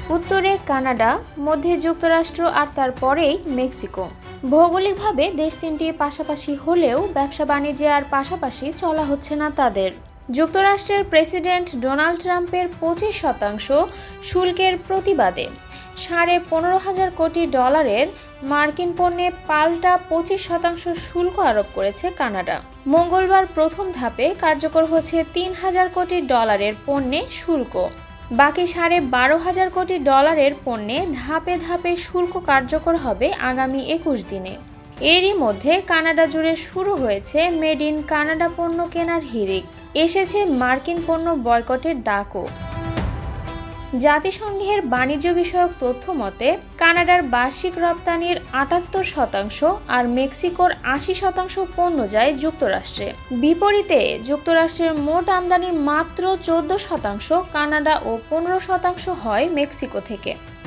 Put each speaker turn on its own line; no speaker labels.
উত্তরে কানাডা, মধ্যে যুক্তরাষ্ট্র আর তারপরেই মেক্সিকো। ভৌগোলিকভাবে দেশ তিনটি পাশাপাশি হলেও ব্যবসা বাণিজ্যে আর পাশাপাশি চলা হচ্ছে না তাদের। যুক্তরাষ্ট্রের প্রেসিডেন্ট ডোনাল্ড ট্রাম্পের 25% শুল্কের প্রতিবাদে $15,500 কোটি মার্কিন পণ্যে পাল্টা 25% শুল্ক আরোপ করেছে কানাডা। মঙ্গলবার প্রথম ধাপে কার্যকর হচ্ছে $3,000 কোটি পণ্যে শুল্ক। বাকি $12,500 কোটি পণ্যে ধাপে ধাপে শুল্ক কার্যকর হবে আগামী 21 দিনে। এরই মধ্যে কানাডা জুড়ে শুরু হয়েছে মেড ইন কানাডা পণ্য কেনার হিড়িক। এসেছে মার্কিন পণ্য বয়কটের ডাকও। জাতিসংঘের বাণিজ্য বিষয়ক তথ্য মতে কানাডার বার্ষিক রপ্তানির 78% আর মেক্সিকোর 80% পণ্য যায় যুক্তরাষ্ট্রে। বিপরীতে যুক্তরাষ্ট্রের মোট আমদানির মাত্র 14% কানাডা ও 15% হয় মেক্সিকো থেকে।